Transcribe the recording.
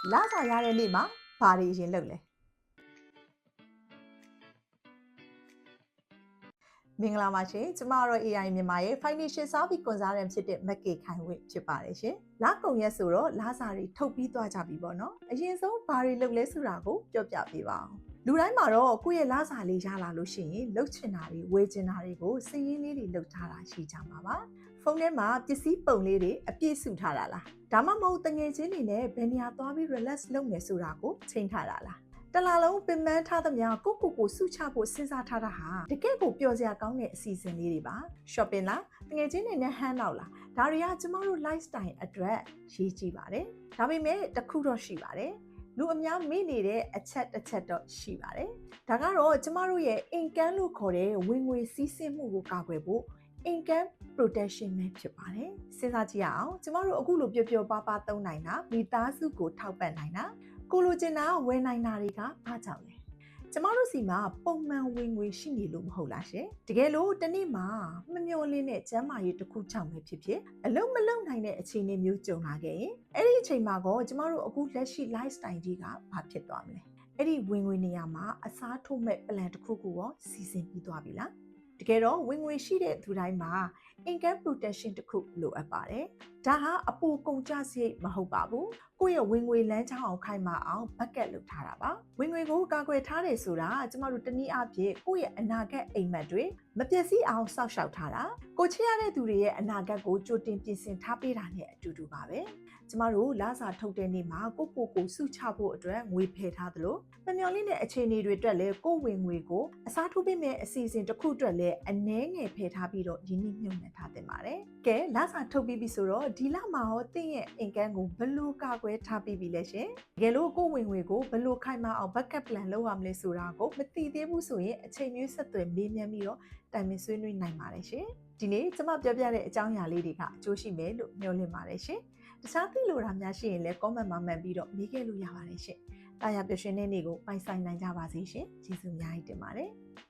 လာစာရတဲ့နေ့မှာဘာတွေရင်လုပ်လဲမင်္ဂလာပါရှင်ကျမတို့ AI မြန်မာရဲ့ Financial Service Consultant ဖြစ်တဲ့မက်ကေခိုင်ဝင်းဖြစ်ပါတယ်ရှင်လကုန်ရက်ဆိုတော့လာစာတွေထုတ်ပြီးသွားကြပြီပေါ့နော်အရင်ဆုံးဘာတွေလုပ်လဲဆိုတာကိုပြောပြပေးပါအောင်လူတိုင်းမှာတော့ကိုယ့်ရဲ့လာစာလေးရလာလို့ရှိရင်လှုပ်ချင်တာတွေဝယ်ချင်တာတွေကိုစည်ရင်းလေးတွေလုပ်ထားတာရှိကြမှာပါဖုန်းထဲမှာပစ္စည်းပုံလေးတွေအပြည့်စုထားတာလားဒါမှမဟုတ်တငယ်ချင်းတွေနဲ့ဘယ်နေရာသွားပြီး relax လုပ်မယ်ဆိုတာကိုချိန်ထားတာလားတလာလုံးပင်ပန်းထားသမျှကိုစုချဖို့စဉ်းစားထားတာဟာတကယ့်ကိုပျော်စရာကောင်းတဲ့အစီအစဉ်လေးတွေပါ shopping လားတကယ်ချင်းတွေနဲ့ hand out လားဒါတွေကကျမတို့ lifestyle အတွက်ရေးကြည့်ပါတယ်ဒါပေမဲ့တစ်ခုတော့ရှိပါတယ်လူအများမေ့နေတဲ့အချက်တစ်ချက်တော့ရှိပါတယ်ဒါကတော့ကျမတို့ရဲ့ income လို့ခေါ်တဲ့ဝင်ငွေစီးဆင်းမှုကိုကာကွယ်ဖို့ income protection ပဲဖြစ်ပါတယ်စဉ်းစားကြည့်ရအောင်ကျမတို့အခုလိုပျော်ပါးသုံးနိုင်တာမိသားစုကိုထောက်ပံ့နိုင်တာကိုလိုချင်တာဝယ်နိုင်တာတွေကအားကြောင့်လဲကျမတို့စီမှာပုံမှန်ဝင်ငွေရှိနေလို့မဟုတ်လားရှင်တကယ်လို့တနေ့မှာမမျှော်လင့်တဲ့ကျန်းမာရေးတစ်ခုကြောင့်ပဲဖြစ်ဖြစ်အလုံးမလုံးနိုင်တဲ့အခြေအနေမျိုးကြုံလာခဲ့ရင်အဲ့ဒီအချိန်မှာကောကျမတို့အခုလက်ရှိ lifestyle ကြီးကဘာဖြစ်သွားမလဲအဲ့ဒီဝင်ငွေနေရာမှာအစားထိုးမဲ့ plan တစ်ခုကိုရောစီစဉ်ပြီးသွားပြီလားတကယ်တော့ဝင်ငွေရှိတဲ့သူတိုင်းမှာ income protection တစ်ခုလိုအပ်ပါတယ်။ဒါဟာအပိုကုန်ကျစရိတ်မဟုတ်ပါဘူး။ကိုယ့်ရဲ့ဝင်ငွေလမ်းကြောင်းအောင်ခိုင်မာအောင် bucket လုပ်ထားတာပါ။ဝင်ငွေကိုကာကွယ်ထားတယ်ဆိုတာကျမတို့တနည်းအားဖြင့်ကိုယ့်ရဲ့အနာဂတ်အိမ်မက်တွေမပျက်စီးအောင်စောင့်ရှောက်ထားတာ။ကိုချစ်ရတဲ့သူတွေရဲ့အနာဂတ်ကိုကြိုတင်ပြင်ဆင်ထားပေးတာနဲ့အတူတူပါပဲ။ကျမတို့လစာထုတ်တဲ့နေ့မှာကိုစုချဖို့အတွက်ငွေဖယ်ထားသလိုမမျှော်လင့်တဲ့အခြေအနေတွေအတွက်လည်းကိုဝင်ငွေကိုအစားထိုးပေးမယ့်အစီအစဉ်တစ်ခုအတွက်လည်းအနည်းငယ်ဖယ်ထားပြီးတော့ရင်းနှီးမြှုပ်နှံထားတင်ပါတယ်။ကဲလစာထုတ်ပြီးပြီဆိုတော့ဒီလမှာရောသင်ရဲ့ income ကိုဘယ်လိုကာကွယ်ထားပြီးပြီလဲရှင်။တကယ်လို့ကိုဝင်ငွေကိုဘယ်လိုခိုင်မာအောင် backup plan လုပ်ရမလဲဆိုတာကိုမသိသေးဘူးဆိုရင်အချိန်မျိုးဆက်သွယ်မေးမြန်းပြီးတော့တိုင်ပင်ဆွေးနွေးနိုင်ပါတယ်ရှင်။ဒီနေ့ကျမပြောပြတဲ့အကြောင်းအရာလေးတွေကအကျိုးရှိမယ်လို့မျှော်လင့်ပါတယ်ရှင်။တခြားသိလိုတာများရှိရင်လည်း comment မှာမှန်ပြီးတော့မေးခဲ့လို့ရပါတယ်ရှင်။တာယာပျော်ရွှင်တဲ့နေ့ကိုပိုင်ဆိုင်နိုင်ကြပါစေရှင်။ကျေးဇူးအများကြီးတင်ပါတယ်။